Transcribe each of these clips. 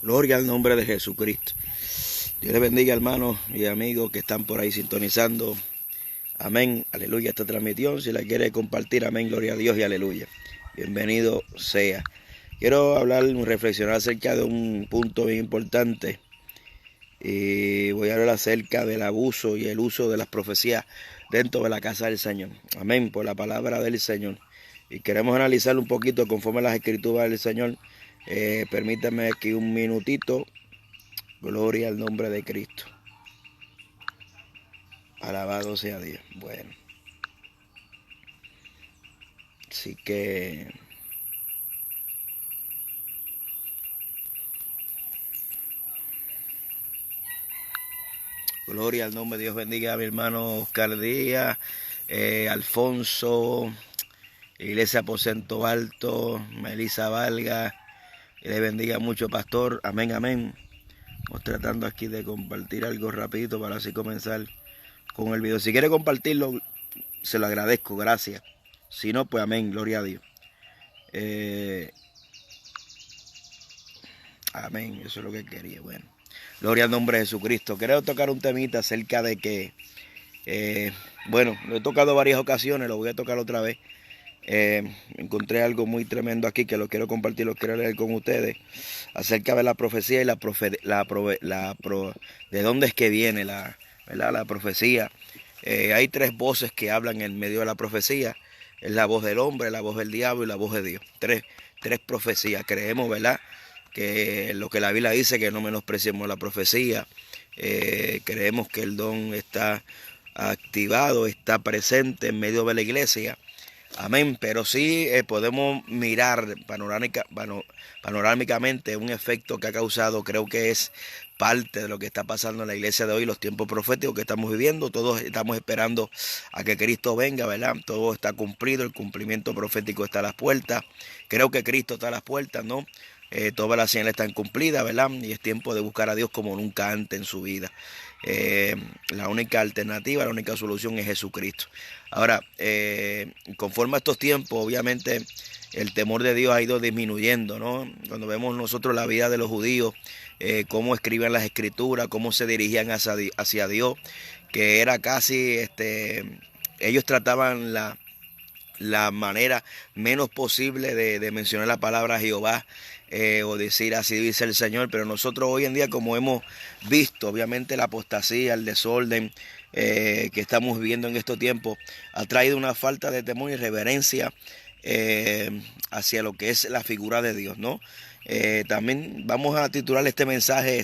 Gloria al nombre de Jesucristo. Dios les bendiga, hermanos y amigos que están por ahí sintonizando. Amén, aleluya, esta transmisión. Si la quiere compartir, amén, gloria a Dios y aleluya. Bienvenido sea. Quiero reflexionar acerca de un punto bien importante. Y voy a hablar acerca del abuso y el uso de las profecías dentro de la casa del Señor. Amén, por la palabra del Señor. Y queremos analizar un poquito conforme a las escrituras del Señor. Permítanme aquí un minutito. Gloria al nombre de Cristo. Alabado sea Dios. Bueno. Así que gloria al nombre de Dios. Bendiga a mi hermano Oscar Díaz, Alfonso, Iglesia Aposento Alto, Melissa Valga. Y le bendiga mucho, pastor. Amén, amén. Estamos tratando aquí de compartir algo rapidito para así comenzar con el video. Si quiere compartirlo, se lo agradezco, gracias. Si no, pues amén, gloria a Dios. Amén, eso es lo que quería. Bueno, gloria al nombre de Jesucristo. Quiero tocar un temita acerca de que, bueno, lo he tocado varias ocasiones, lo voy a tocar otra vez. Encontré algo muy tremendo aquí que lo quiero compartir, lo quiero leer con ustedes, acerca de la profecía y de dónde es que viene ¿verdad? La profecía. Hay tres voces que hablan en medio de la profecía. Es la voz del hombre, la voz del diablo y la voz de Dios. Tres profecías. Creemos, ¿verdad?, que lo que la Biblia dice, que no menospreciemos la profecía. Creemos que el don está activado, está presente en medio de la iglesia. Amén, pero sí podemos mirar panorámicamente un efecto que ha causado, creo que es parte de lo que está pasando en la iglesia de hoy, los tiempos proféticos que estamos viviendo. Todos estamos esperando a que Cristo venga, ¿verdad? Todo está cumplido, el cumplimiento profético está a las puertas. Creo que Cristo está a las puertas, ¿no? Todas las señales están cumplidas, ¿verdad? Y es tiempo de buscar a Dios como nunca antes en su vida. La única alternativa, la única solución es Jesucristo. Ahora, conforme a estos tiempos, obviamente el temor de Dios ha ido disminuyendo, ¿no? Cuando vemos nosotros la vida de los judíos, cómo escribían las escrituras, cómo se dirigían hacia Dios, que era casi, ellos trataban la manera menos posible de mencionar la palabra Jehová, o decir así dice el Señor. Pero nosotros hoy en día, como hemos visto, obviamente la apostasía, el desorden que estamos viviendo en estos tiempos, ha traído una falta de temor y reverencia hacia lo que es la figura de Dios, ¿no? También vamos a titular este mensaje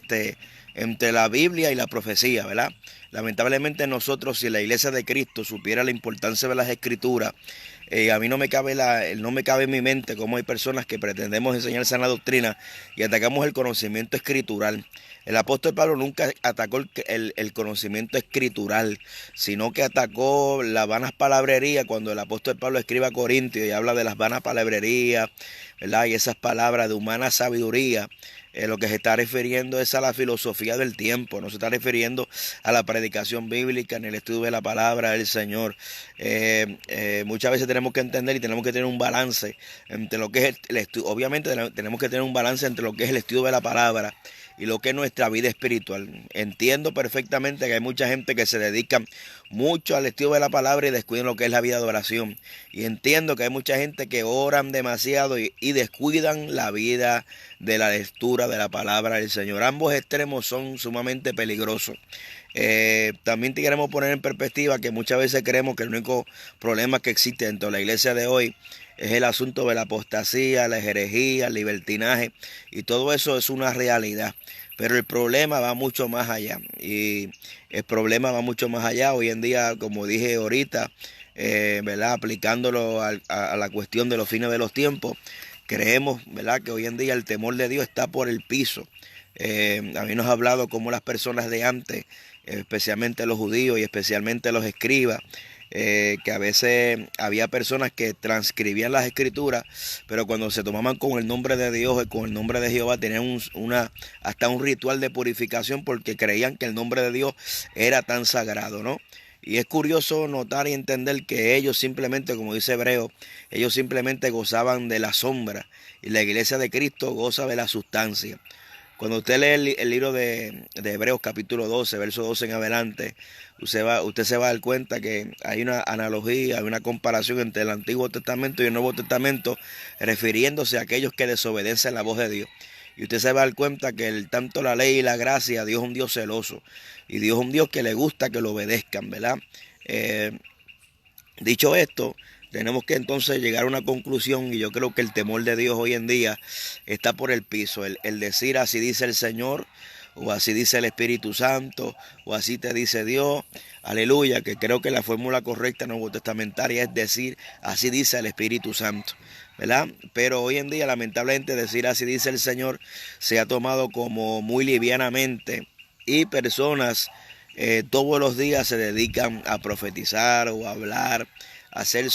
entre la Biblia y la profecía, ¿verdad? Lamentablemente nosotros, si la iglesia de Cristo supiera la importancia de las escrituras, a mí no me cabe en mi mente cómo hay personas que pretendemos enseñar sana doctrina y atacamos el conocimiento escritural. El apóstol Pablo nunca atacó el conocimiento escritural, sino que atacó las vanas palabrerías. Cuando el apóstol Pablo escribe a Corintios y habla de las vanas palabrerías, ¿verdad?, y esas palabras de humana sabiduría, lo que se está refiriendo es a la filosofía del tiempo, no se está refiriendo a la predicación bíblica ni al estudio de la palabra del Señor. Muchas veces tenemos que entender y tenemos que tener un balance entre lo que es el estudio. Obviamente tenemos que tener un balance entre lo que es el estudio de la palabra y lo que es nuestra vida espiritual. Entiendo perfectamente que hay mucha gente que se dedica mucho al estudio de la palabra y descuidan lo que es la vida de oración. Y entiendo que hay mucha gente que oran demasiado y descuidan la vida de la lectura de la palabra del Señor. Ambos extremos son sumamente peligrosos. También te queremos poner en perspectiva que muchas veces creemos que el único problema que existe dentro de la iglesia de hoy es el asunto de la apostasía, la herejía, el libertinaje, y todo eso es una realidad. Pero el problema va mucho más allá. Y el problema va mucho más allá. Hoy en día, como dije ahorita, ¿verdad?, aplicándolo a la cuestión de los fines de los tiempos, creemos, ¿verdad?, que hoy en día el temor de Dios está por el piso. A mí nos ha hablado cómo las personas de antes, especialmente los judíos y especialmente los escribas, que a veces había personas que transcribían las escrituras, pero cuando se tomaban con el nombre de Dios y con el nombre de Jehová, tenían hasta un ritual de purificación porque creían que el nombre de Dios era tan sagrado, ¿no? Y es curioso notar y entender que ellos simplemente, como dice Hebreo, ellos simplemente gozaban de la sombra y la iglesia de Cristo goza de la sustancia. Cuando usted lee el libro de Hebreos capítulo 12, verso 12 en adelante, usted se va a dar cuenta que hay una analogía, hay una comparación entre el Antiguo Testamento y el Nuevo Testamento, refiriéndose a aquellos que desobedecen la voz de Dios. Y usted se va a dar cuenta que tanto la ley y la gracia, Dios es un Dios celoso. Y Dios es un Dios que le gusta que lo obedezcan, ¿verdad? Eh, Dicho esto, tenemos que entonces llegar a una conclusión, y yo creo que el temor de Dios hoy en día está por el piso. El decir así dice el Señor, o así dice el Espíritu Santo, o así te dice Dios, aleluya, que creo que la fórmula correcta nuevo testamentaria es decir así dice el Espíritu Santo, ¿verdad? Pero hoy en día lamentablemente decir así dice el Señor se ha tomado como muy livianamente, y personas todos los días se dedican a profetizar o a hablar, a hacer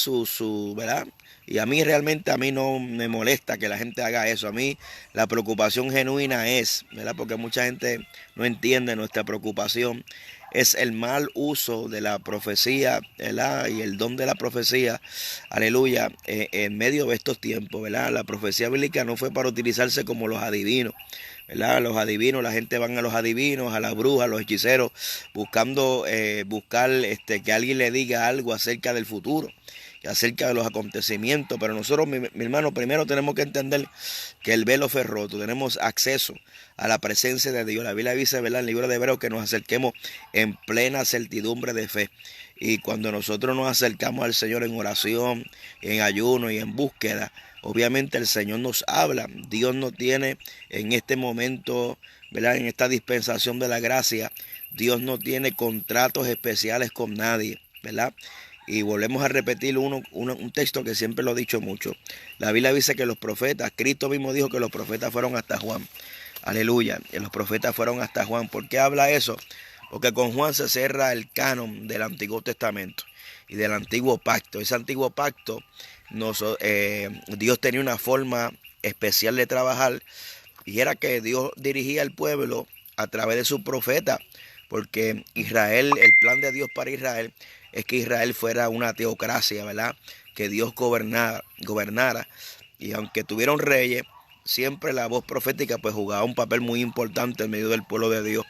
¿verdad? Y a mí realmente a mí no me molesta que la gente haga eso. A mí la preocupación genuina es, ¿verdad? Porque mucha gente no entiende nuestra preocupación. Es el mal uso de la profecía, ¿verdad? Y el don de la profecía, aleluya, en medio de estos tiempos, ¿verdad? La profecía bíblica no fue para utilizarse como los adivinos, ¿verdad? Los adivinos, la gente van a los adivinos, a las brujas, a los hechiceros, buscando buscar que alguien le diga algo acerca del futuro, acerca de los acontecimientos. Pero nosotros, mi hermano, primero tenemos que entender que el velo fue roto, tenemos acceso a la presencia de Dios. La Biblia dice, ¿verdad?, en el libro de Hebreos, que nos acerquemos en plena certidumbre de fe. Y cuando nosotros nos acercamos al Señor en oración, en ayuno y en búsqueda, obviamente el Señor nos habla. Dios no tiene en este momento, ¿verdad?, en esta dispensación de la gracia, Dios no tiene contratos especiales con nadie, ¿verdad? Y volvemos a repetir un texto que siempre lo he dicho mucho. La Biblia dice que los profetas, Cristo mismo dijo que los profetas fueron hasta Juan. Aleluya, que los profetas fueron hasta Juan. ¿Por qué habla eso? Porque con Juan se cierra el canon del Antiguo Testamento y del Antiguo Pacto. Ese Antiguo Pacto, Dios tenía una forma especial de trabajar, y era que Dios dirigía al pueblo a través de su profeta, porque Israel, el plan de Dios para Israel es que Israel fuera una teocracia, ¿verdad? Que Dios gobernara. Y aunque tuvieron reyes, siempre la voz profética pues jugaba un papel muy importante en medio del pueblo de Dios.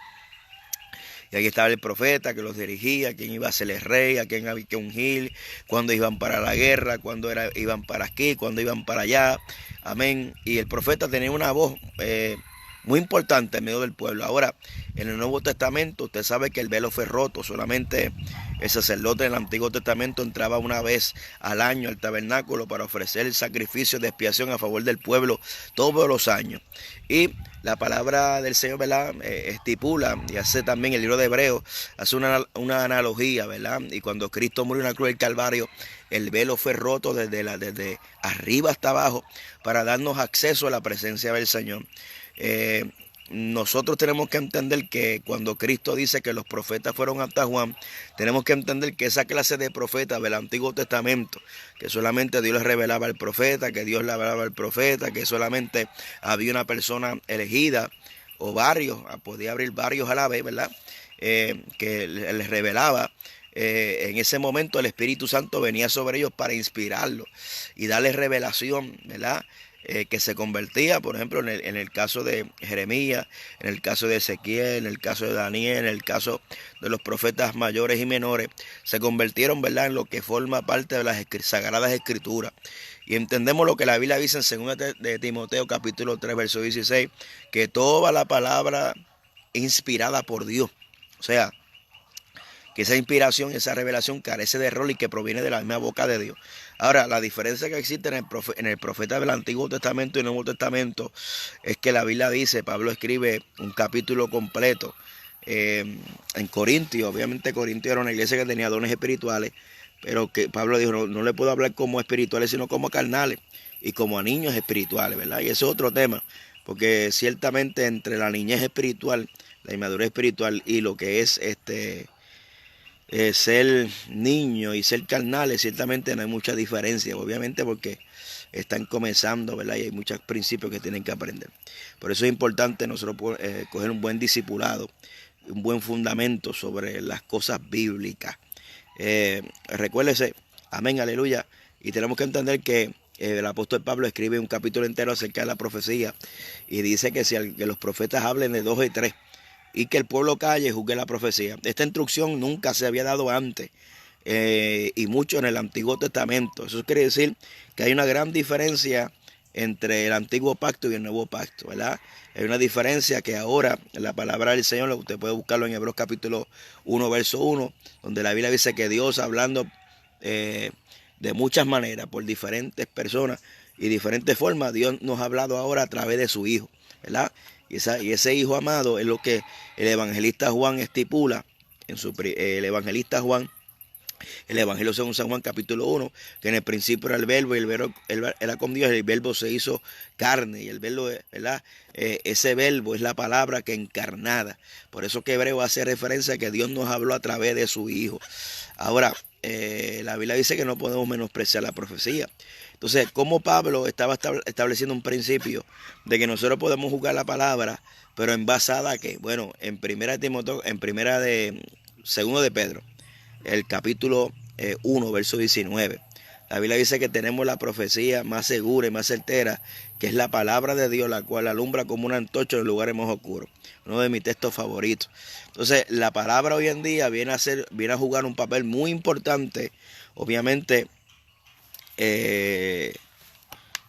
Y ahí estaba el profeta que los dirigía, quién iba a ser el rey, a quién había que ungir, cuándo iban para la guerra, cuándo iban para aquí, cuándo iban para allá. Amén. Y el profeta tenía una voz muy importante en medio del pueblo. Ahora, en el Nuevo Testamento, usted sabe que el velo fue roto. Solamente el sacerdote en el Antiguo Testamento entraba una vez al año al tabernáculo para ofrecer el sacrificio de expiación a favor del pueblo todos los años. Y la palabra del Señor, ¿verdad?, estipula, y hace también el libro de Hebreos, hace una analogía, ¿verdad? Y cuando Cristo murió en la cruz del Calvario, el velo fue roto desde arriba hasta abajo para darnos acceso a la presencia del Señor. Nosotros tenemos que entender que cuando Cristo dice que los profetas fueron hasta Juan, tenemos que entender que esa clase de profetas del Antiguo Testamento, que solamente Dios les revelaba al profeta, que Dios le hablaba al profeta, que solamente había una persona elegida o varios, podía abrir varios a la vez, ¿verdad? Que les revelaba. En ese momento el Espíritu Santo venía sobre ellos para inspirarlos y darles revelación, ¿verdad? Que se convertía, por ejemplo, en el caso de Jeremías, en el caso de Ezequiel, en el caso de Daniel, en el caso de los profetas mayores y menores, se convirtieron, ¿verdad?, en lo que forma parte de las Sagradas Escrituras. Y entendemos lo que la Biblia dice en 2 de Timoteo capítulo 3, verso 16, que toda la palabra inspirada por Dios, o sea, que esa inspiración, esa revelación carece de error y que proviene de la misma boca de Dios. Ahora, la diferencia que existe en el profeta del Antiguo Testamento y el Nuevo Testamento es que la Biblia dice, Pablo escribe un capítulo completo en Corintios. Obviamente Corintios era una iglesia que tenía dones espirituales, pero que Pablo dijo, no le puedo hablar como espirituales, sino como carnales y como a niños espirituales, ¿verdad? Y ese es otro tema, porque ciertamente entre la niñez espiritual, la inmadurez espiritual y lo que es ser niño y ser carnales, ciertamente no hay mucha diferencia, obviamente porque están comenzando, ¿verdad? Y hay muchos principios que tienen que aprender. Por eso es importante nosotros coger un buen discipulado, un buen fundamento sobre las cosas bíblicas. Recuérdese, amén, aleluya. Y tenemos que entender que el apóstol Pablo escribe un capítulo entero acerca de la profecía y dice que que los profetas hablen de 2 y 3 y que el pueblo calle juzgue la profecía. Esta instrucción nunca se había dado antes y mucho en el Antiguo Testamento. Eso quiere decir que hay una gran diferencia entre el Antiguo Pacto y el Nuevo Pacto, ¿verdad? Hay una diferencia que ahora la palabra del Señor, usted puede buscarlo en Hebreos capítulo 1, verso 1, donde la Biblia dice que Dios hablando de muchas maneras, por diferentes personas y diferentes formas, Dios nos ha hablado ahora a través de su Hijo, ¿verdad? Y ese Hijo amado es lo que el evangelista Juan estipula el evangelista Juan, el Evangelio según San Juan capítulo 1, que en el principio era el verbo y el verbo era con Dios, y el verbo se hizo carne y el verbo, ¿verdad? Ese verbo es la palabra que encarnada. Por eso que Hebreo hace referencia a que Dios nos habló a través de su Hijo. Ahora, la Biblia dice que no podemos menospreciar la profecía. Entonces, como Pablo estaba estableciendo un principio de que nosotros podemos juzgar la palabra, pero en basada a qué? Bueno, en segundo de Pedro, el capítulo 1, verso 19. La Biblia dice que tenemos la profecía más segura y más certera, que es la palabra de Dios, la cual alumbra como una antorcha en los lugares más oscuros. Uno de mis textos favoritos. Entonces, la palabra hoy en día viene a jugar un papel muy importante. Obviamente, el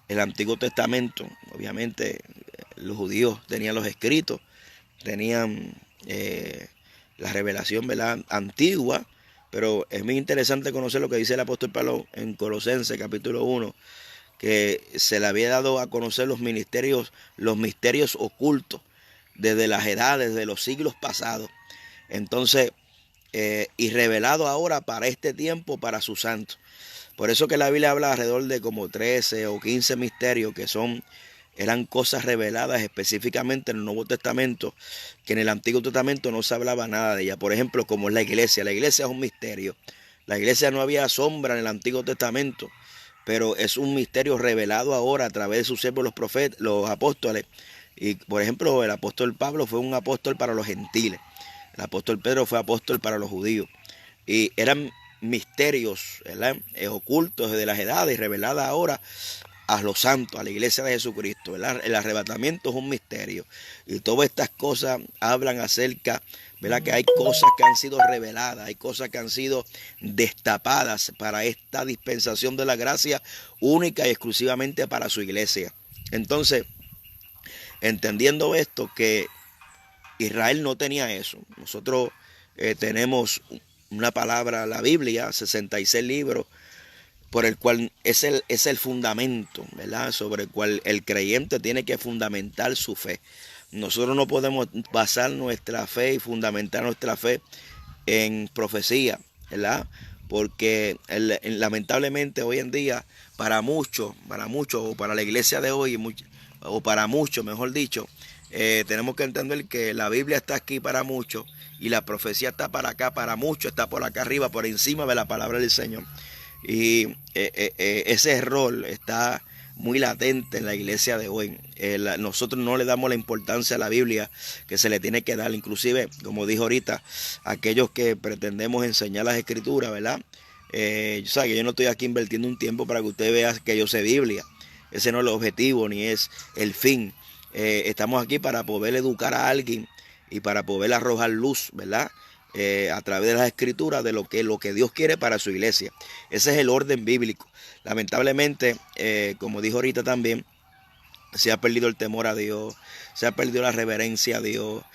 Antiguo Testamento, obviamente, los judíos tenían los escritos, tenían la revelación, ¿verdad?, antigua. Pero es muy interesante conocer lo que dice el apóstol Pablo en Colosenses capítulo 1, que se le había dado a conocer los misterios ocultos desde las edades, de los siglos pasados. Entonces, y revelado ahora para este tiempo, para sus santos. Por eso que la Biblia habla alrededor de como 13 o 15 misterios que eran cosas reveladas específicamente en el Nuevo Testamento, que en el Antiguo Testamento no se hablaba nada de ella. Por ejemplo, como es la iglesia. La iglesia es un misterio. La iglesia no había sombra en el Antiguo Testamento, pero es un misterio revelado ahora a través de sus siervos, los profetas, los apóstoles. Y por ejemplo, el apóstol Pablo fue un apóstol para los gentiles. El apóstol Pedro fue apóstol para los judíos. Y eran misterios, ¿verdad?, ocultos desde las edades, reveladas ahora a los santos, a la iglesia de Jesucristo, ¿verdad? El arrebatamiento es un misterio. Y todas estas cosas hablan acerca, ¿verdad?, que hay cosas que han sido reveladas, hay cosas que han sido destapadas para esta dispensación de la gracia única y exclusivamente para su iglesia. Entonces, entendiendo esto, que Israel no tenía eso. Nosotros tenemos una palabra, la Biblia, 66 libros, por el cual es el fundamento, ¿verdad?, sobre el cual el creyente tiene que fundamentar su fe. Nosotros no podemos basar nuestra fe y fundamentar nuestra fe en profecía, ¿verdad? Porque lamentablemente hoy en día, para muchos, o para la iglesia de hoy, o para muchos, mejor dicho, tenemos que entender que la Biblia está aquí para muchos y la profecía está para acá, para muchos, está por acá arriba, por encima de la palabra del Señor. Y ese error está muy latente en la iglesia de hoy. Nosotros no le damos la importancia a la Biblia que se le tiene que dar. Inclusive, como dijo ahorita, aquellos que pretendemos enseñar las escrituras, ¿verdad? Que yo no estoy aquí invirtiendo un tiempo para que usted vea que yo sé Biblia. Ese no es el objetivo ni es el fin. Estamos aquí para poder educar a alguien y para poder arrojar luz, ¿verdad?, a través de las escrituras de lo que Dios quiere para su iglesia. Ese es el orden bíblico. Lamentablemente, como dijo ahorita también, se ha perdido el temor a Dios, se ha perdido la reverencia a Dios,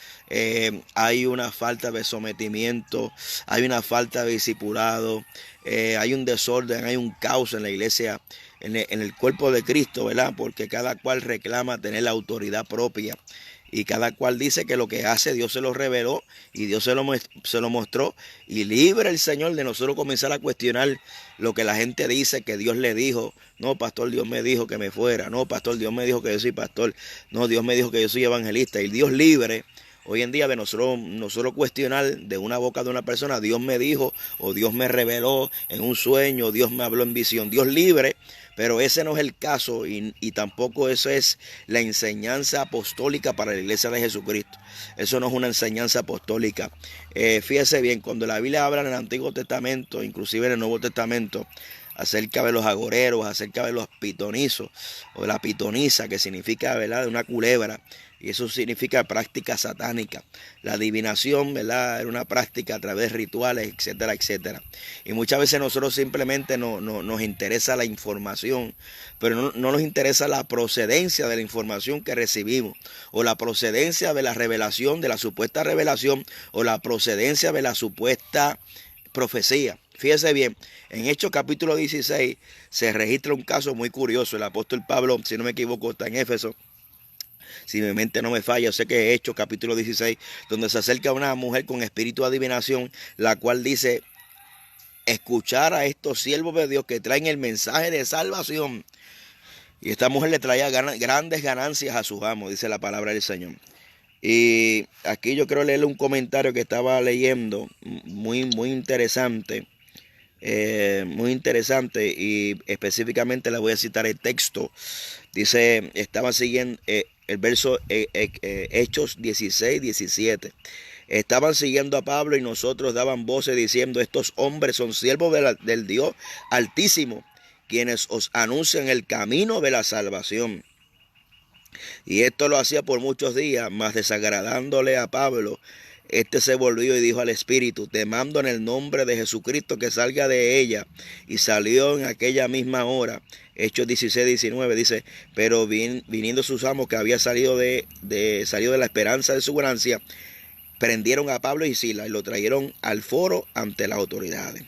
hay una falta de sometimiento, hay una falta de discipulado, hay un desorden, hay un caos en la iglesia, en el cuerpo de Cristo, ¿verdad? Porque cada cual reclama tener la autoridad propia. Y cada cual dice que lo que hace Dios se lo reveló y Dios se lo mostró. Y libre el Señor de nosotros comenzar a cuestionar lo que la gente dice que Dios le dijo. No, pastor, Dios me dijo que me fuera. No, pastor, Dios me dijo que yo soy pastor. No, Dios me dijo que yo soy evangelista. Y Dios libre hoy en día de nosotros cuestionar de una boca de una persona, Dios me dijo o Dios me reveló en un sueño, Dios me habló en visión. Dios libre. Pero ese no es el caso y tampoco eso es la enseñanza apostólica para la iglesia de Jesucristo. Eso no es una enseñanza apostólica. Fíjese bien, cuando la Biblia habla en el Antiguo Testamento, inclusive en el Nuevo Testamento, acerca de los agoreros, acerca de los pitonizos o de la pitonisa, que significa, ¿verdad?, de una culebra. Y eso significa práctica satánica. La adivinación, ¿verdad?, era una práctica a través de rituales, etcétera, etcétera. Y muchas veces nosotros simplemente nos interesa la información, pero no nos interesa la procedencia de la información que recibimos, o la procedencia de la revelación, de la supuesta revelación, o la procedencia de la supuesta profecía. Fíjese bien, en Hechos capítulo 16 se registra un caso muy curioso. El apóstol Pablo, si no me equivoco, está en Éfeso. Si mi mente no me falla, yo sé que es Hechos capítulo 16, donde se acerca a una mujer con espíritu de adivinación, la cual dice: escuchar a estos siervos de Dios que traen el mensaje de salvación. Y esta mujer le traía grandes ganancias a sus amos, dice la palabra del Señor. Y aquí yo quiero leerle un comentario que estaba leyendo, muy interesante. Muy interesante, y específicamente le voy a citar el texto. Dice, estaba siguiendo el verso Hechos 16, 17. Estaban siguiendo a Pablo y nosotros daban voces diciendo: estos hombres son siervos del Dios Altísimo, quienes os anuncian el camino de la salvación. Y esto lo hacía por muchos días, mas desagradándole a Pablo, este se volvió y dijo al espíritu: te mando en el nombre de Jesucristo que salga de ella. Y salió en aquella misma hora. Hechos 16, 19 dice: pero viniendo sus amos, que había salido de la esperanza de su ganancia, prendieron a Pablo y Silas y lo trajeron al foro ante las autoridades.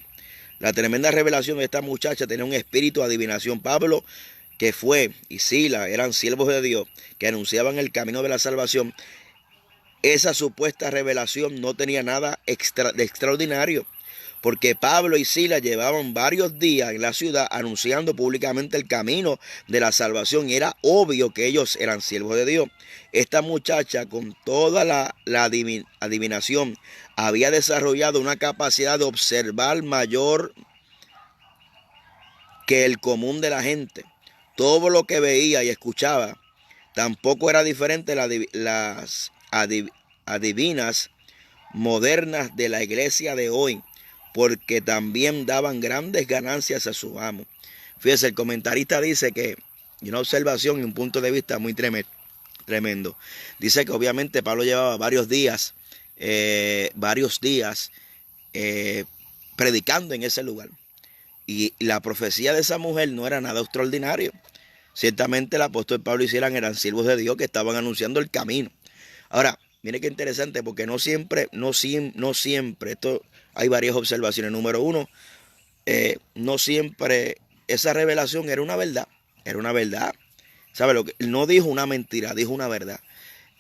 La tremenda revelación de esta muchacha tenía un espíritu de adivinación. Pablo, que fue, y Silas eran siervos de Dios que anunciaban el camino de la salvación. Esa supuesta revelación no tenía nada de extraordinario, porque Pablo y Silas llevaban varios días en la ciudad anunciando públicamente el camino de la salvación, y era obvio que ellos eran siervos de Dios. Esta muchacha, con toda la adivinación, había desarrollado una capacidad de observar mayor que el común de la gente. Todo lo que veía y escuchaba tampoco era diferente de las adivinas modernas de la iglesia de hoy, porque también daban grandes ganancias a su amo. Fíjese, el comentarista dice que, y una observación y un punto de vista muy tremendo. Dice que obviamente Pablo llevaba varios días predicando en ese lugar. Y la profecía de esa mujer no era nada extraordinario. Ciertamente el apóstol Pablo y Silas eran siervos de Dios que estaban anunciando el camino. Ahora, mire qué interesante, porque no siempre, esto hay varias observaciones. Número uno, no siempre esa revelación era una verdad. ¿Sabe lo que? No dijo una mentira, dijo una verdad.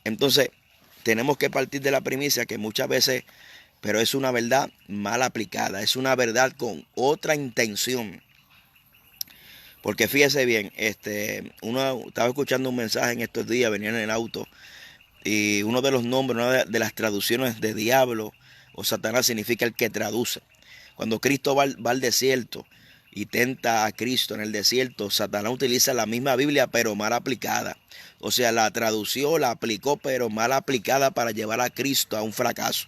Entonces, tenemos que partir de la premisa que muchas veces, pero es una verdad mal aplicada, es una verdad con otra intención. Porque fíjese bien, uno estaba escuchando un mensaje en estos días, venía en el auto, y uno de los nombres, una de las traducciones de diablo o Satanás significa el que traduce. Cuando Cristo va al desierto y tenta a Cristo en el desierto, Satanás utiliza la misma Biblia pero mal aplicada. O sea, la tradució, la aplicó, pero mal aplicada para llevar a Cristo a un fracaso.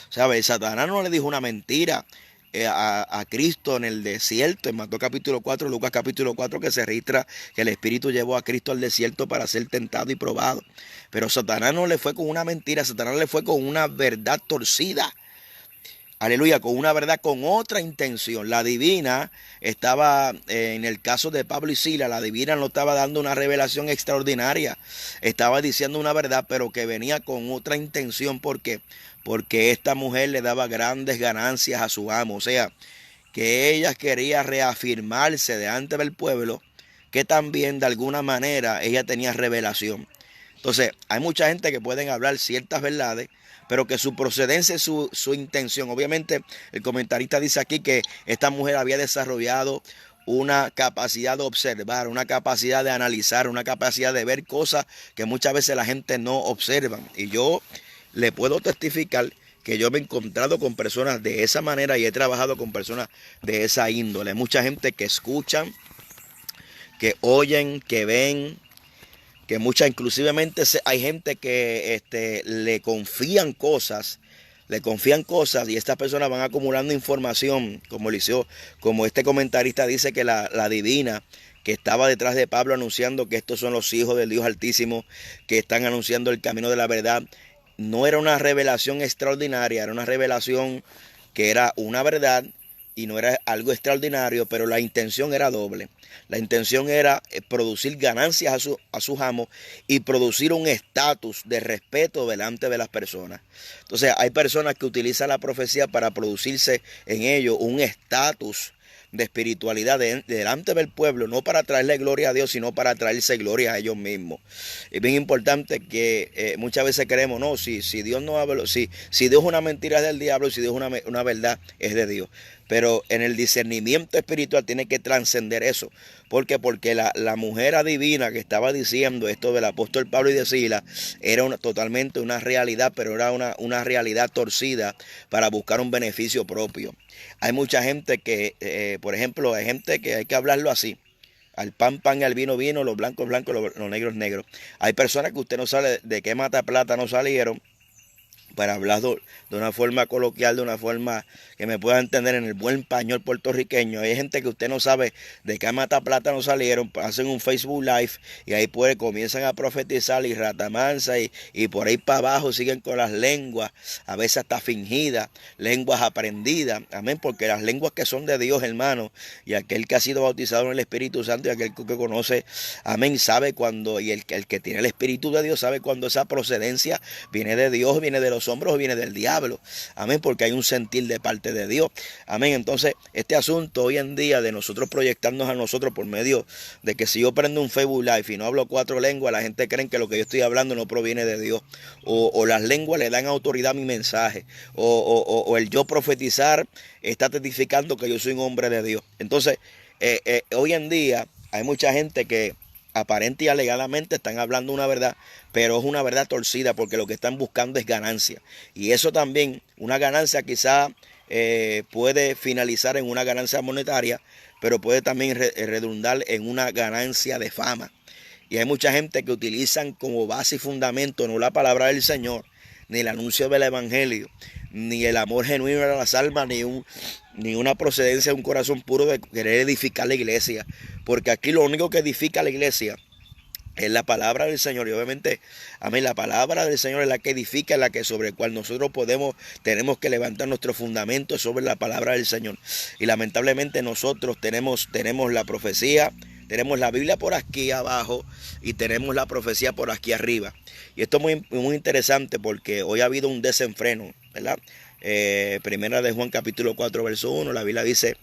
¿Sabes? Satanás no le dijo una mentira a Cristo en el desierto. En Mateo capítulo 4, Lucas capítulo 4, que se registra que el Espíritu llevó a Cristo al desierto para ser tentado y probado. Pero Satanás no le fue con una mentira, Satanás le fue con una verdad torcida. Aleluya, con una verdad, con otra intención. La divina estaba, en el caso de Pablo y Silas, la divina no estaba dando una revelación extraordinaria. Estaba diciendo una verdad, pero que venía con otra intención. ¿Por qué? Porque esta mujer le daba grandes ganancias a su amo. O sea, que ella quería reafirmarse delante del pueblo, que también de alguna manera ella tenía revelación. Entonces, hay mucha gente que pueden hablar ciertas verdades, pero que su procedencia es su intención. Obviamente, el comentarista dice aquí que esta mujer había desarrollado una capacidad de observar, una capacidad de analizar, una capacidad de ver cosas que muchas veces la gente no observa. Y yo le puedo testificar que yo me he encontrado con personas de esa manera y he trabajado con personas de esa índole. Mucha gente que escuchan, que oyen, que ven, que inclusivemente hay gente que le confían cosas, le confían cosas y estas personas van acumulando información, como este comentarista dice que la divina que estaba detrás de Pablo anunciando que estos son los hijos del Dios Altísimo, que están anunciando el camino de la verdad, no era una revelación extraordinaria, era una revelación que era una verdad y no era algo extraordinario, pero la intención era doble. La intención era producir ganancias a sus amos y producir un estatus de respeto delante de las personas. Entonces hay personas que utilizan la profecía para producirse en ello un estatus de espiritualidad delante del pueblo, no para traerle gloria a Dios, sino para traerse gloria a ellos mismos. Es bien importante que muchas veces creemos, no, si Dios no habla, si Dios es una mentira es del diablo, y si Dios es una verdad es de Dios. Pero en el discernimiento espiritual tiene que trascender eso. ¿Por qué? Porque la mujer adivina que estaba diciendo esto del apóstol Pablo y de Silas era totalmente una realidad, pero era una realidad torcida para buscar un beneficio propio. Hay mucha gente que, por ejemplo, hay gente que hay que hablarlo así. Al pan, pan, y al vino, vino, los blancos, blancos, los negros, negros. Hay personas que usted no sabe de qué mata plata no salieron, para hablar de una forma coloquial, de una forma que me pueda entender en el buen español puertorriqueño. Hay gente que usted no sabe de qué mata plata no salieron, hacen un Facebook Live y ahí comienzan a profetizar y ratamansa y por ahí para abajo siguen con las lenguas, a veces hasta fingidas, lenguas aprendidas, amén, porque las lenguas que son de Dios, hermano, y aquel que ha sido bautizado en el Espíritu Santo y aquel que conoce, amén, sabe cuando, y el que tiene el Espíritu de Dios sabe cuando esa procedencia viene de Dios, viene de los hombros o viene del diablo, amén, porque hay un sentir de parte de Dios, amén. Entonces este asunto hoy en día de nosotros proyectarnos a nosotros por medio de que si yo prendo un Facebook Live y no hablo 4 lenguas, la gente cree que lo que yo estoy hablando no proviene de Dios, o las lenguas le dan autoridad a mi mensaje, o el yo profetizar está testificando que yo soy un hombre de Dios. Entonces hoy en día hay mucha gente que aparente y alegadamente están hablando una verdad, pero es una verdad torcida porque lo que están buscando es ganancia. Y eso también, una ganancia quizá puede finalizar en una ganancia monetaria, pero puede también redundar en una ganancia de fama. Y hay mucha gente que utilizan como base y fundamento no la palabra del Señor, ni el anuncio del Evangelio, ni el amor genuino a las almas, ni una procedencia de un corazón puro de querer edificar la iglesia. Porque aquí lo único que edifica la iglesia es la palabra del Señor. Y obviamente, amén, la palabra del Señor es la que edifica, es la que sobre la cual nosotros tenemos que levantar nuestro fundamento sobre la palabra del Señor. Y lamentablemente nosotros tenemos la profecía, tenemos la Biblia por aquí abajo y tenemos la profecía por aquí arriba. Y esto es muy, muy interesante porque hoy ha habido un desenfreno, ¿verdad? Primera de Juan capítulo 4 verso 1, la Biblia dice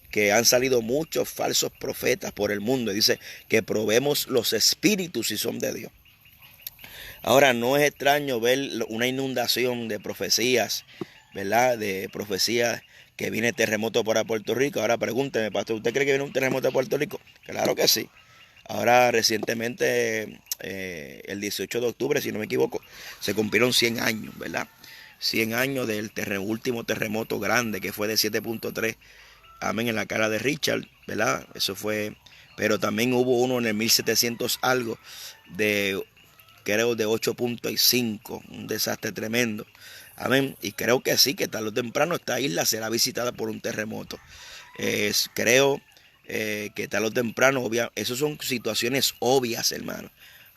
que han salido muchos falsos profetas por el mundo. Y dice que probemos los espíritus si son de Dios. Ahora, no es extraño ver una inundación de profecías, ¿verdad? De profecías que viene terremoto para Puerto Rico. Ahora pregúnteme, pastor, ¿usted cree que viene un terremoto a Puerto Rico? Claro que sí. Ahora recientemente, el 18 de octubre, si no me equivoco, se cumplieron 100 años, ¿verdad? 100 años del último terremoto grande que fue de 7.3, amén, en la cara de Richard, ¿verdad? Eso fue, pero también hubo uno en el 1700 algo, creo de 8.5, un desastre tremendo, amén. Y creo que sí, que tarde o temprano esta isla será visitada por un terremoto. Creo que tarde o temprano, esas son situaciones obvias, hermano.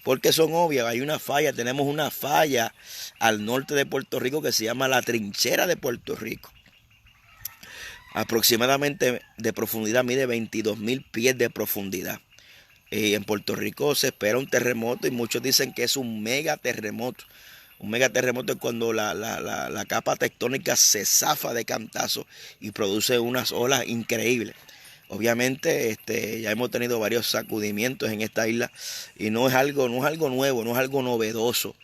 Porque son obvias, hay una falla, tenemos una falla al norte de Puerto Rico que se llama la Trinchera de Puerto Rico. Aproximadamente de profundidad, mide 22,000 pies de profundidad. En Puerto Rico se espera un terremoto y muchos dicen que es un mega terremoto. Un mega terremoto es cuando la capa tectónica se zafa de cantazo y produce unas olas increíbles. Obviamente ya hemos tenido varios sacudimientos en esta isla y no es algo nuevo, no es algo novedoso.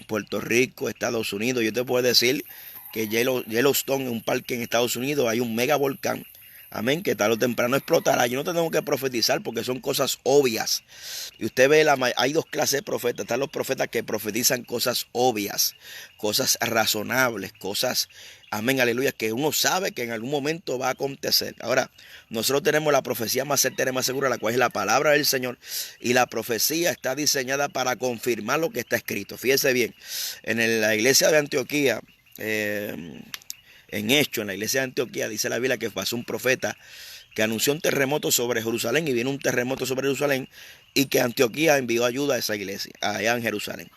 Puerto Rico, Estados Unidos, yo te puedo decir que Yellowstone, un parque en Estados Unidos, hay un mega volcán, amén, que tarde o temprano explotará. Yo no tengo que profetizar porque son cosas obvias. Y usted ve, hay dos clases de profetas. Están los profetas que profetizan cosas obvias, cosas razonables, cosas, amén, aleluya, que uno sabe que en algún momento va a acontecer. Ahora, nosotros tenemos la profecía más certera y más segura, la cual es la palabra del Señor. Y la profecía está diseñada para confirmar lo que está escrito. Fíjese bien, en la iglesia de Antioquía, en Hecho, en la iglesia de Antioquía, dice la Biblia que pasó un profeta que anunció un terremoto sobre Jerusalén y vino un terremoto sobre Jerusalén y que Antioquía envió ayuda a esa iglesia, allá en Jerusalén.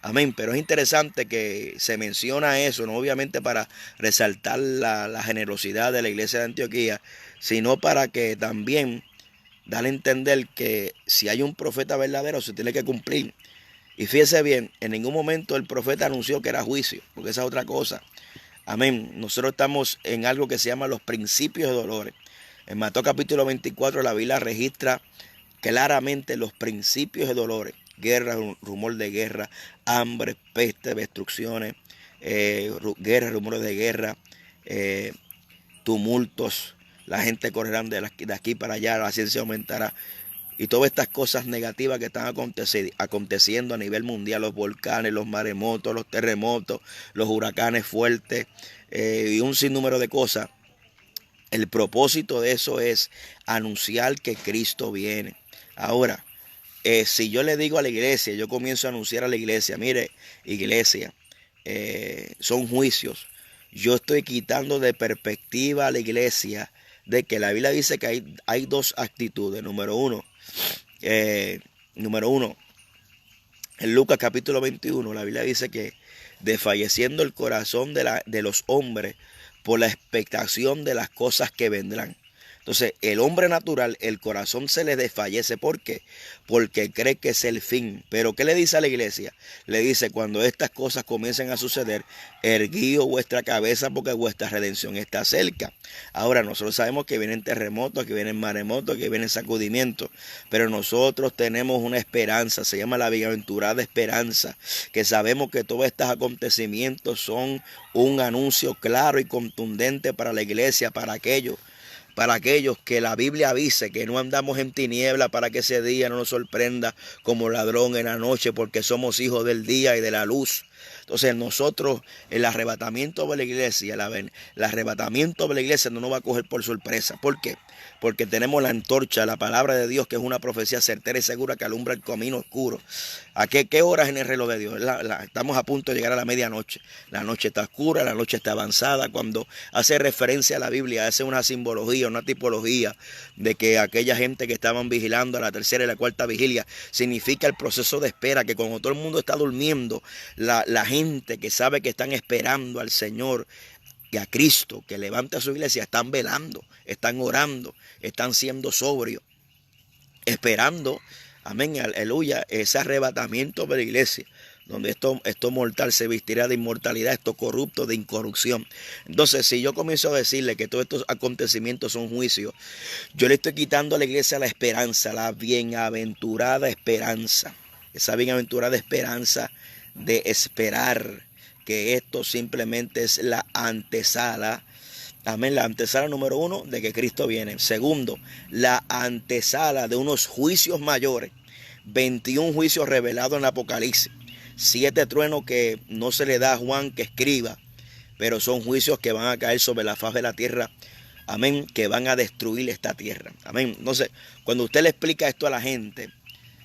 Amén, pero es interesante que se menciona eso, no obviamente para resaltar la generosidad de la iglesia de Antioquía, sino para que también dar a entender que si hay un profeta verdadero se tiene que cumplir. Y fíjese bien, en ningún momento el profeta anunció que era juicio, porque esa es otra cosa. Amén. Nosotros estamos en algo que se llama los principios de dolores. En Mateo capítulo 24 la Biblia registra claramente los principios de dolores. Guerra, rumor de guerra, hambre, peste, destrucciones, guerra, rumores de guerra, tumultos. La gente correrá de aquí para allá, la ciencia aumentará. Y todas estas cosas negativas que están aconteciendo a nivel mundial, los volcanes, los maremotos, los terremotos, los huracanes fuertes y un sinnúmero de cosas. El propósito de eso es anunciar que Cristo viene. Ahora, si yo le digo a la iglesia, yo comienzo a anunciar a la iglesia, mire, iglesia, son juicios. Yo estoy quitando de perspectiva a la iglesia de que la Biblia dice que hay dos actitudes. Número uno, en Lucas capítulo 21, la Biblia dice que desfalleciendo el corazón de los hombres por la expectación de las cosas que vendrán. Entonces, el hombre natural, el corazón se le desfallece. ¿Por qué? Porque cree que es el fin. Pero ¿qué le dice a la iglesia? Le dice, cuando estas cosas comiencen a suceder, erguíos vuestra cabeza porque vuestra redención está cerca. Ahora, nosotros sabemos que vienen terremotos, que vienen maremotos, que vienen sacudimientos. Pero nosotros tenemos una esperanza, se llama la bienaventurada esperanza, que sabemos que todos estos acontecimientos son un anuncio claro y contundente para la iglesia, para aquellos que la Biblia avise que no andamos en tiniebla para que ese día no nos sorprenda como ladrón en la noche, porque somos hijos del día y de la luz. Entonces nosotros, el arrebatamiento de la iglesia, el arrebatamiento de la iglesia no nos va a coger por sorpresa. ¿Por qué? Porque tenemos la antorcha, la palabra de Dios, que es una profecía certera y segura que alumbra el camino oscuro. ¿A qué horas en el reloj de Dios? Estamos a punto de llegar a la medianoche. La noche está oscura, la noche está avanzada. Cuando hace referencia a la Biblia, hace una simbología, una tipología de que aquella gente que estaban vigilando a la tercera y la cuarta vigilia, significa el proceso de espera, que cuando todo el mundo está durmiendo, la gente que sabe que están esperando al Señor y a Cristo que levanta su iglesia, están velando, están orando, están siendo sobrios, esperando, amén, aleluya, ese arrebatamiento de la iglesia, donde esto mortal se vestirá de inmortalidad, esto corrupto de incorrupción. Entonces, si yo comienzo a decirle que todos estos acontecimientos son juicios, yo le estoy quitando a la iglesia la esperanza, la bienaventurada esperanza, esa bienaventurada esperanza de esperar que esto simplemente es la antesala. Amén, la antesala número uno de que Cristo viene. Segundo, la antesala de unos juicios mayores. 21 juicios revelados en el Apocalipsis. 7 truenos que no se le da a Juan que escriba, pero son juicios que van a caer sobre la faz de la tierra. Amén, que van a destruir esta tierra. Amén. Entonces, cuando usted le explica esto a la gente,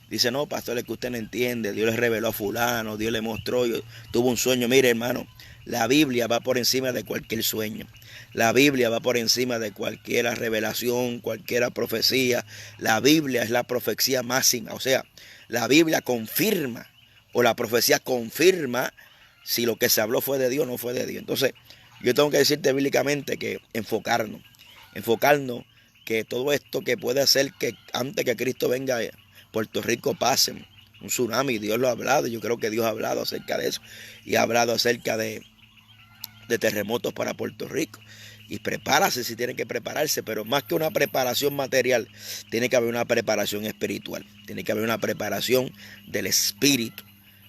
dice, no, pastor, es que usted no entiende. Dios le reveló a fulano, Dios le mostró, yo tuvo un sueño. Mire, hermano, la Biblia va por encima de cualquier sueño. La Biblia va por encima de cualquier revelación, cualquier profecía. La Biblia es la profecía máxima. O sea, la Biblia confirma, o la profecía confirma si lo que se habló fue de Dios o no fue de Dios. Entonces, yo tengo que decirte bíblicamente que enfocarnos, que todo esto que puede hacer que antes que Cristo venga, Puerto Rico pase un tsunami. Dios lo ha hablado, yo creo que Dios ha hablado acerca de eso y ha hablado acerca de terremotos para Puerto Rico. Y prepárase si tiene que prepararse, pero más que una preparación material, tiene que haber una preparación espiritual, tiene que haber una preparación del espíritu.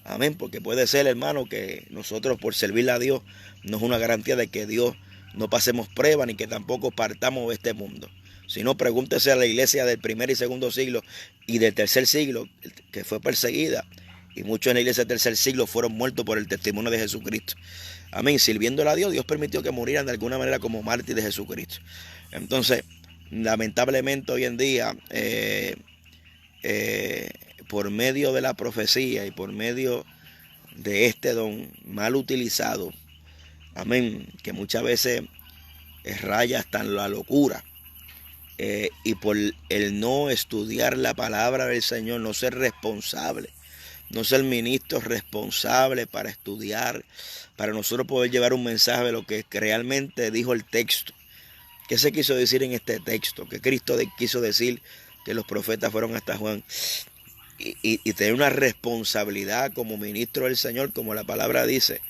Amén, porque puede ser, hermano, que nosotros por servirle a Dios no es una garantía de que Dios no pasemos prueba ni que tampoco partamos de este mundo. Si no, pregúntese a la iglesia del primer y segundo siglo y del tercer siglo, que fue perseguida. Y muchos en la iglesia del tercer siglo fueron muertos por el testimonio de Jesucristo. Amén. Sirviéndole a Dios, Dios permitió que murieran de alguna manera como mártires de Jesucristo. Entonces, lamentablemente hoy en día, por medio de la profecía y por medio de este don mal utilizado, amén, que muchas veces raya hasta en la locura. Y por el no estudiar la palabra del Señor, no ser responsable, no ser ministro responsable para estudiar, para nosotros poder llevar un mensaje de lo que realmente dijo el texto. ¿Qué se quiso decir en este texto? ¿Qué Cristo quiso decir? Que los profetas fueron hasta Juan. Y tener una responsabilidad como ministro del Señor, como la palabra dice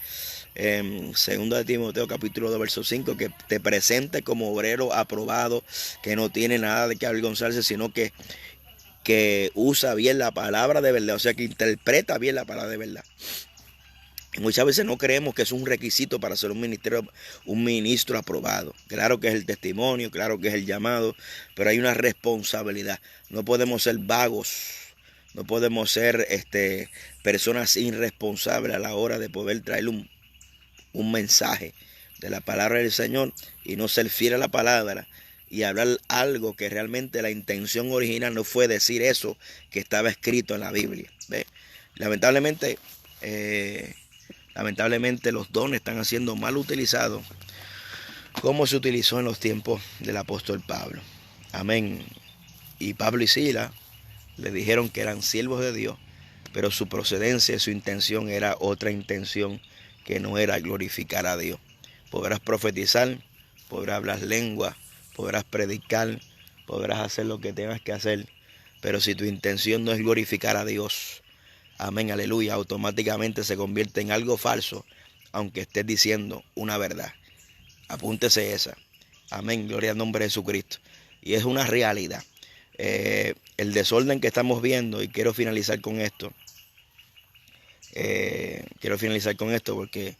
en 2 de Timoteo capítulo 2 verso 5, que te presente como obrero aprobado, que no tiene nada de que avergonzarse, sino que usa bien la palabra de verdad, o sea, que interpreta bien la palabra de verdad. Y muchas veces no creemos que es un requisito para ser un ministro aprobado. Claro que es el testimonio, claro que es el llamado, pero hay una responsabilidad. No podemos ser vagos, no podemos ser personas irresponsables a la hora de poder traer un mensaje de la palabra del Señor y no ser fiel a la palabra y hablar algo que realmente la intención original no fue decir eso que estaba escrito en la Biblia. ¿Ve? Lamentablemente los dones están siendo mal utilizados como se utilizó en los tiempos del apóstol Pablo. Amén. Y Pablo y Silas le dijeron que eran siervos de Dios, pero su procedencia y su intención era otra intención que no era glorificar a Dios. Podrás profetizar, podrás hablar lengua, podrás predicar, podrás hacer lo que tengas que hacer, pero si tu intención no es glorificar a Dios, amén, aleluya, automáticamente se convierte en algo falso, aunque estés diciendo una verdad. Apúntese esa. Amén, gloria al nombre de Jesucristo. Y es una realidad. El desorden que estamos viendo, y quiero finalizar con esto, porque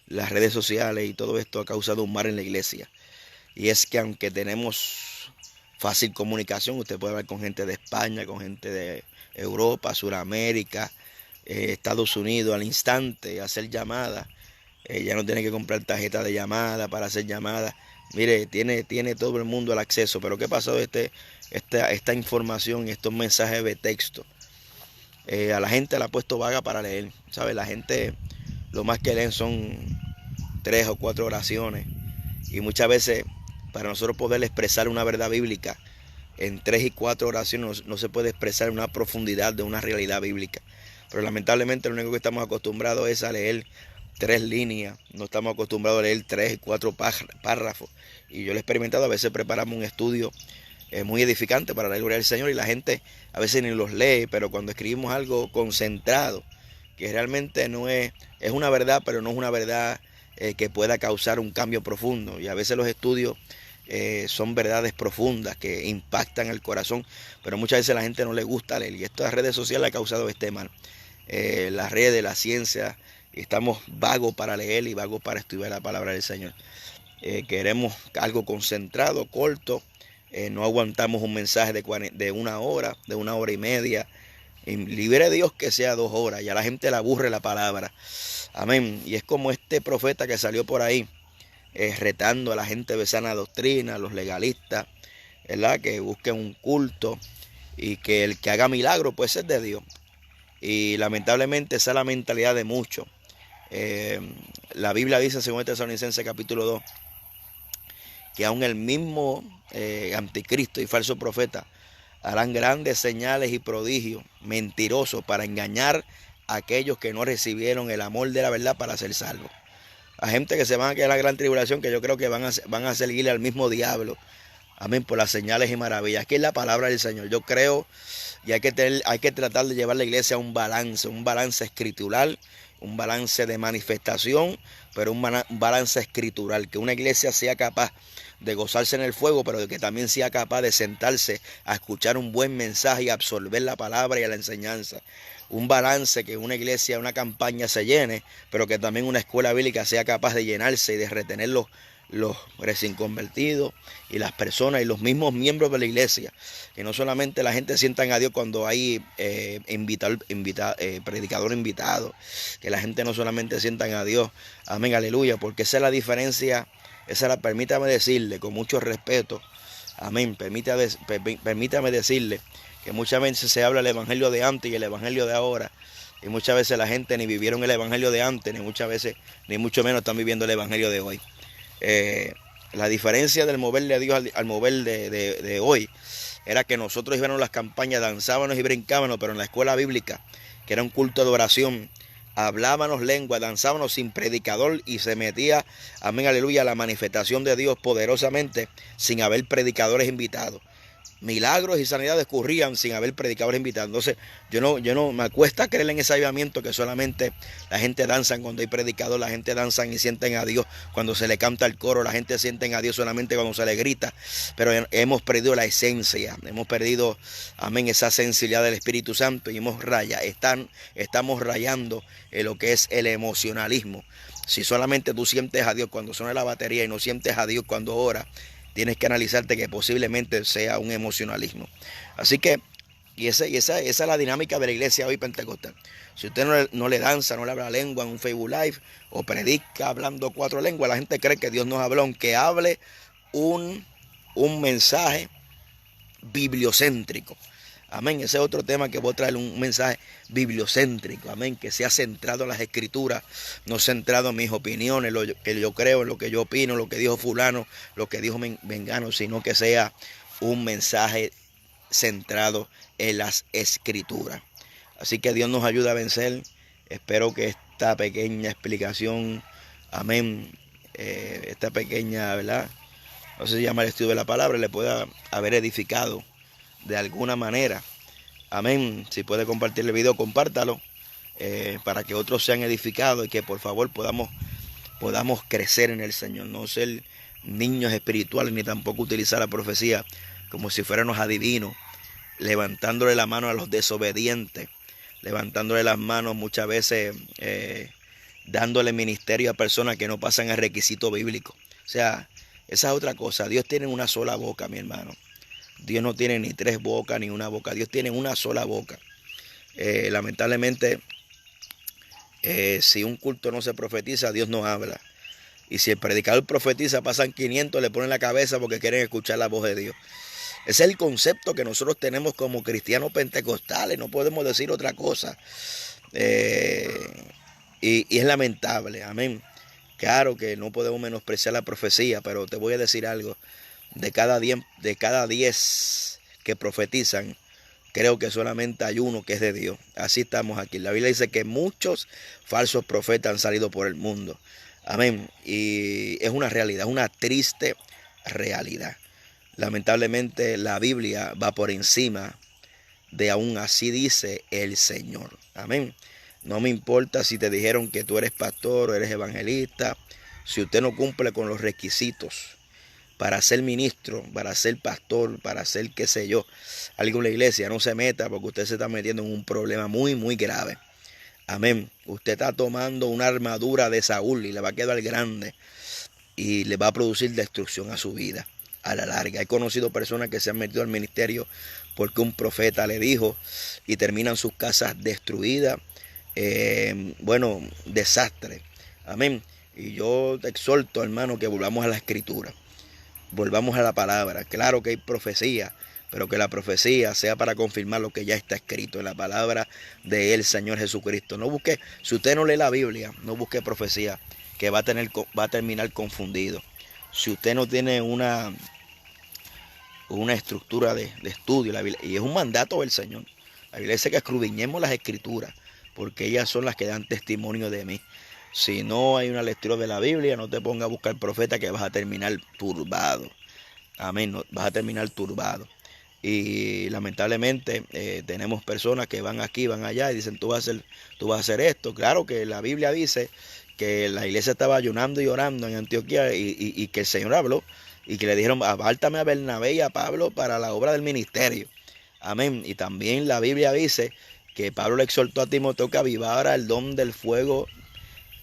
las redes sociales y todo esto ha causado un mal en la iglesia. Y es que aunque tenemos fácil comunicación, usted puede hablar con gente de España, con gente de Europa, Sudamérica, Estados Unidos al instante, hacer llamadas. Ya no tiene que comprar tarjeta de llamada para hacer llamadas. Mire, tiene todo el mundo el acceso. Pero ¿qué pasó de esta información y estos mensajes de texto? A la gente la ha puesto vaga para leer. ¿Sabe? La gente lo más que leen son 3 o 4 oraciones. Y muchas veces para nosotros poder expresar una verdad bíblica en 3 y 4 oraciones no se puede expresar una profundidad de una realidad bíblica. Pero lamentablemente lo único que estamos acostumbrados es a leer 3 líneas, no estamos acostumbrados a leer 3 y 4 párrafos. Y yo lo he experimentado, a veces preparamos un estudio muy edificante para la gloria del Señor y la gente a veces ni los lee, pero cuando escribimos algo concentrado, que realmente no es una verdad, pero no es una verdad que pueda causar un cambio profundo. Y a veces los estudios son verdades profundas que impactan el corazón, pero muchas veces a la gente no le gusta leer. Y estas redes sociales han causado este mal. Las redes de la ciencia, estamos vagos para leer y vagos para estudiar la palabra del Señor. Queremos algo concentrado, corto. No aguantamos un mensaje de 1 hora, de 1 hora y media. Y libre Dios que sea 2 horas. Ya la gente le aburre la palabra. Amén. Y es como este profeta que salió por ahí retando a la gente de sana doctrina, a los legalistas, ¿verdad? Que busquen un culto y que el que haga milagro puede ser de Dios. Y lamentablemente esa es la mentalidad de muchos. La Biblia dice en 2 Tesalonicenses capítulo 2 que aún el mismo anticristo y falso profeta harán grandes señales y prodigios mentirosos para engañar a aquellos que no recibieron el amor de la verdad para ser salvos. A gente que se van a quedar en la gran tribulación, que yo creo que van a seguirle al mismo diablo. Amén, por las señales y maravillas. Aquí es la palabra del Señor. Yo creo y hay que tratar de llevar la iglesia a un balance escritural, un balance de manifestación, pero un balance escritural. Que una iglesia sea capaz de gozarse en el fuego, pero de que también sea capaz de sentarse a escuchar un buen mensaje y absorber la palabra y la enseñanza. Un balance, que una iglesia, una campaña se llene, pero que también una escuela bíblica sea capaz de llenarse y de retener los recién convertidos y las personas y los mismos miembros de la iglesia. Que no solamente la gente sientan a Dios cuando hay predicador invitado, que la gente no solamente sientan a Dios, amén, aleluya, porque esa es la diferencia, permítame decirle con mucho respeto, amén, permítame decirle que muchas veces se habla el evangelio de antes y el evangelio de ahora, Y muchas veces la gente ni vivieron el evangelio de antes, ni muchas veces, ni mucho menos están viviendo el evangelio de hoy. La diferencia del mover de Dios al mover de hoy era que nosotros íbamos a las campañas, danzábamos y brincábamos, pero en la escuela bíblica, que era un culto de oración, hablábamos lengua, danzábamos sin predicador y se metía, amén, aleluya, la manifestación de Dios poderosamente sin haber predicadores invitados. Milagros y sanidades ocurrían sin haber predicadores invitados. Entonces, yo no me cuesta creer en ese avivamiento que solamente la gente danza cuando hay predicador, la gente danza y sienten a Dios cuando se le canta el coro, la gente sienten a Dios solamente cuando se le grita, pero hemos perdido la esencia, hemos perdido, amén, esa sensibilidad del Espíritu Santo y estamos rayando en lo que es el emocionalismo. Si solamente tú sientes a Dios cuando suena la batería y no sientes a Dios cuando ora, tienes que analizarte que posiblemente sea un emocionalismo. Así que, esa es la dinámica de la iglesia hoy pentecostal. Si usted no le danza, no le habla lengua en un Facebook Live o predica hablando 4 lenguas, la gente cree que Dios nos habló, aunque hable un mensaje bibliocéntrico. Amén. Ese es otro tema que voy a traer, un mensaje bibliocéntrico. Amén. Que sea centrado en las escrituras, no centrado en mis opiniones, lo que yo creo, en lo que yo opino, lo que dijo fulano, lo que dijo mengano, sino que sea un mensaje centrado en las escrituras. Así que Dios nos ayuda a vencer. Espero que esta pequeña explicación, amén, esta pequeña, ¿verdad? No sé si llama el estudio de la palabra, le pueda haber edificado de alguna manera. Amén. Si puede compartir el video, compártalo para que otros sean edificados y que por favor podamos crecer en el Señor. No ser niños espirituales ni tampoco utilizar la profecía como si fuéramos adivinos, levantándole la mano a los desobedientes, levantándole las manos muchas veces, dándole ministerio a personas que no pasan el requisito bíblico. O sea, esa es otra cosa. Dios tiene una sola boca, mi hermano. Dios no tiene ni 3 bocas ni una boca. Dios tiene una sola boca. Lamentablemente, si un culto no se profetiza, Dios no habla. Y si el predicador profetiza, pasan 500, le ponen la cabeza porque quieren escuchar la voz de Dios. Ese es el concepto que nosotros tenemos como cristianos pentecostales. No podemos decir otra cosa. Y es lamentable. Amén. Claro que no podemos menospreciar la profecía, pero te voy a decir algo. De cada 10 que profetizan, creo que solamente hay uno que es de Dios. Así estamos aquí. La Biblia dice que muchos falsos profetas han salido por el mundo. Amén. Y es una realidad, una triste realidad. Lamentablemente la Biblia va por encima de aún así dice el Señor. Amén. No me importa si te dijeron que tú eres pastor o eres evangelista. Si usted no cumple con los requisitos para ser ministro, para ser pastor, para ser qué sé yo, algo en la iglesia, no se meta porque usted se está metiendo en un problema muy, muy grave. Amén. Usted está tomando una armadura de Saúl y le va a quedar grande y le va a producir destrucción a su vida a la larga. He conocido personas que se han metido al ministerio porque un profeta le dijo y terminan sus casas destruidas. Desastre. Amén. Y yo te exhorto, hermano, que volvamos a la escritura. Volvamos a la palabra. Claro que hay profecía, pero que la profecía sea para confirmar lo que ya está escrito en la palabra del Señor Jesucristo. No busque, si usted no lee la Biblia, no busque profecía, que va a terminar confundido. Si usted no tiene una estructura de estudio, la Biblia, y es un mandato del Señor. La Biblia dice que escudriñemos las escrituras, porque ellas son las que dan testimonio de mí. Si no hay una lectura de la Biblia, no te pongas a buscar profeta que vas a terminar turbado. Amén, no, vas a terminar turbado. Y lamentablemente tenemos personas que van aquí, van allá y dicen tú vas a hacer esto. Claro que la Biblia dice que la iglesia estaba ayunando y orando en Antioquía y que el Señor habló y que le dijeron apártame a Bernabé y a Pablo para la obra del ministerio. Amén. Y también la Biblia dice que Pablo le exhortó a Timoteo que avivara el don del fuego,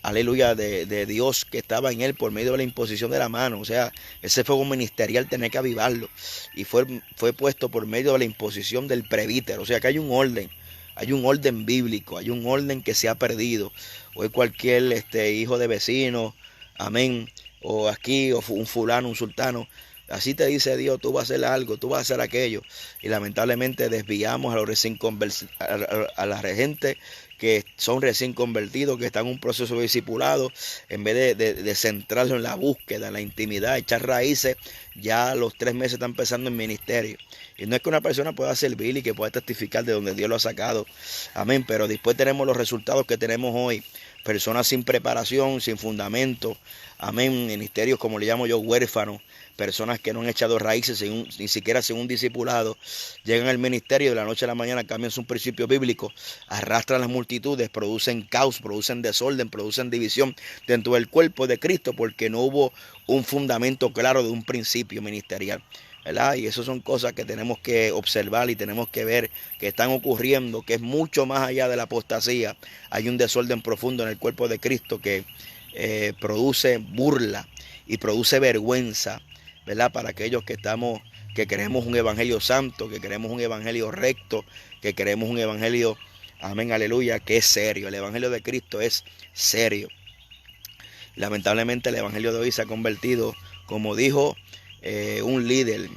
aleluya, de Dios que estaba en él por medio de la imposición de la mano. O sea, ese fuego ministerial tenía que avivarlo. Y fue puesto por medio de la imposición del presbítero. O sea, que hay un orden bíblico, hay un orden que se ha perdido. Hoy cualquier hijo de vecino, amén, o aquí, o un fulano, un sultano, así te dice Dios, tú vas a hacer algo, tú vas a hacer aquello. Y lamentablemente desviamos a la gente que son recién convertidos, que están en un proceso de discipulado, en vez de centrarlo en la búsqueda, en la intimidad, echar raíces, ya a los 3 meses están empezando en ministerio. Y no es que una persona pueda servir y que pueda testificar de donde Dios lo ha sacado, amén, pero después tenemos los resultados que tenemos hoy. Personas sin preparación, sin fundamento, amén, ministerios como le llamo yo, huérfanos, personas que no han echado raíces, ni siquiera sin un discipulado, llegan al ministerio y de la noche a la mañana cambian sus principios bíblicos, arrastran las multitudes, producen caos, producen desorden, producen división dentro del cuerpo de Cristo porque no hubo un fundamento claro de un principio ministerial, ¿verdad? Y eso son cosas que tenemos que observar y tenemos que ver que están ocurriendo, que es mucho más allá de la apostasía. Hay un desorden profundo en el cuerpo de Cristo que produce burla y produce vergüenza, ¿verdad? Para aquellos que queremos un evangelio santo, que queremos un evangelio recto, que queremos un evangelio, amén, aleluya, que es serio. El evangelio de Cristo es serio. Lamentablemente el evangelio de hoy se ha convertido, como dijo un líder,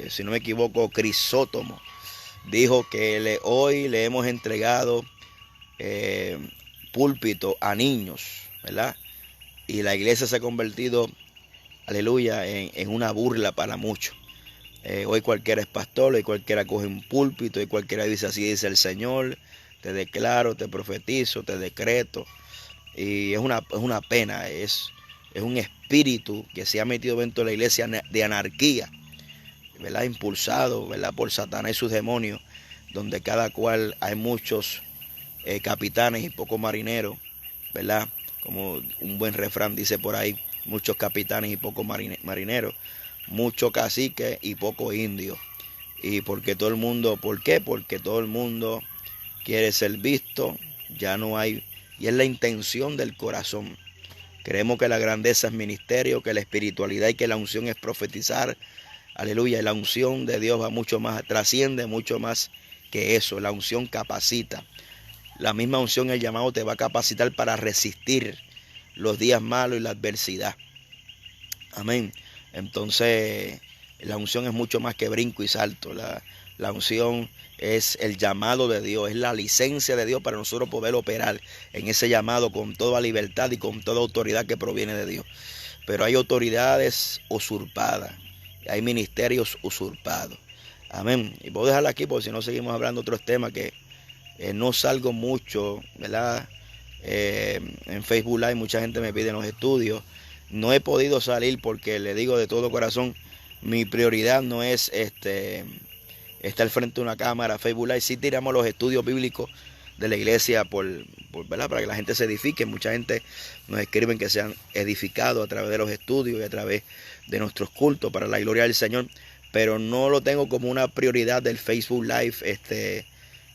si no me equivoco, Crisóstomo, dijo que hoy le hemos entregado púlpito a niños, ¿verdad? Y la iglesia se ha convertido, aleluya, en una burla para muchos. Hoy cualquiera es pastor, hoy cualquiera coge un púlpito, hoy cualquiera dice así dice el Señor, te declaro, te profetizo, te decreto. Y es una pena, es un espíritu que se ha metido dentro de la iglesia de anarquía, ¿verdad? Impulsado, ¿verdad? Por Satanás y sus demonios, donde cada cual hay muchos capitanes y pocos marineros, ¿verdad? Como un buen refrán dice por ahí, muchos capitanes y pocos marineros, muchos caciques y pocos indios. Y porque todo el mundo, ¿por qué? Porque todo el mundo quiere ser visto, ya no hay, y es la intención del corazón. Creemos que la grandeza es ministerio, que la espiritualidad y que la unción es profetizar. Aleluya, y la unción de Dios va mucho más, trasciende mucho más que eso. La unción capacita. La misma unción, el llamado, te va a capacitar para resistir los días malos y la adversidad. Amén. Entonces, la unción es mucho más que brinco y salto. La unción es el llamado de Dios, es la licencia de Dios para nosotros poder operar en ese llamado con toda libertad y con toda autoridad que proviene de Dios. Pero hay autoridades usurpadas, hay ministerios usurpados. Amén. Y puedo dejarla aquí porque si no seguimos hablando de otros temas que no salgo mucho, ¿verdad? En Facebook Live mucha gente me pide en los estudios. No he podido salir porque le digo de todo corazón, mi prioridad no es estar frente a una cámara, Facebook Live. Sí tiramos los estudios bíblicos de la iglesia ¿verdad? Para que la gente se edifique. Mucha gente nos escriben que se han edificado a través de los estudios y a través de nuestros cultos para la gloria del Señor. Pero no lo tengo como una prioridad del Facebook Live,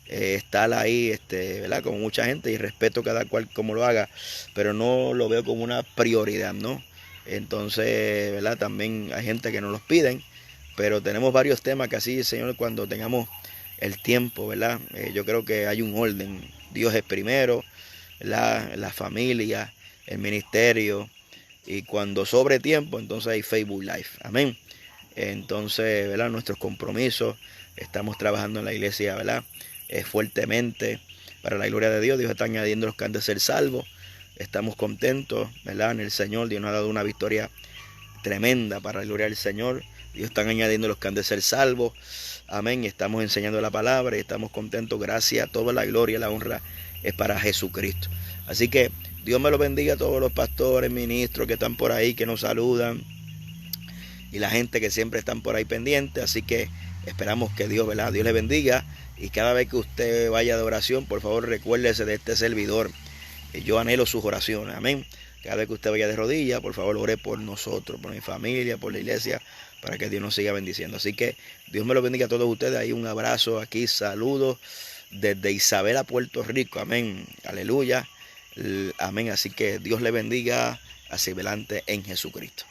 estar ahí, ¿verdad? Como mucha gente, y respeto cada cual como lo haga, pero no lo veo como una prioridad, ¿no? Entonces, ¿verdad? También hay gente que nos los piden, pero tenemos varios temas que así, Señor, cuando tengamos el tiempo, ¿verdad? Yo creo que hay un orden. Dios es primero, ¿verdad? La familia, el ministerio, y cuando sobre tiempo, entonces hay Facebook Live. Amén. Entonces, ¿verdad? Nuestros compromisos, estamos trabajando en la iglesia, ¿verdad? Fuertemente para la gloria de Dios. Dios está añadiendo los que han de ser salvos. Estamos contentos, ¿verdad? En el Señor. Dios nos ha dado una victoria tremenda para la gloria del Señor. Dios está añadiendo los que han de ser salvos. Amén. Estamos enseñando la palabra y estamos contentos. Gracias. Toda la gloria y la honra es para Jesucristo. Así que Dios me lo bendiga a todos los pastores, ministros que están por ahí, que nos saludan, y la gente que siempre están por ahí pendientes. Así que esperamos que Dios, ¿verdad? Dios les bendiga. Y cada vez que usted vaya de oración, por favor recuérdese de este servidor. Yo anhelo sus oraciones. Amén. Cada vez que usted vaya de rodillas, por favor ore por nosotros, por mi familia, por la iglesia, para que Dios nos siga bendiciendo. Así que Dios me lo bendiga a todos ustedes. Ahí un abrazo aquí, saludos desde Isabela, Puerto Rico. Amén. Aleluya. Amén. Así que Dios le bendiga hacia adelante en Jesucristo.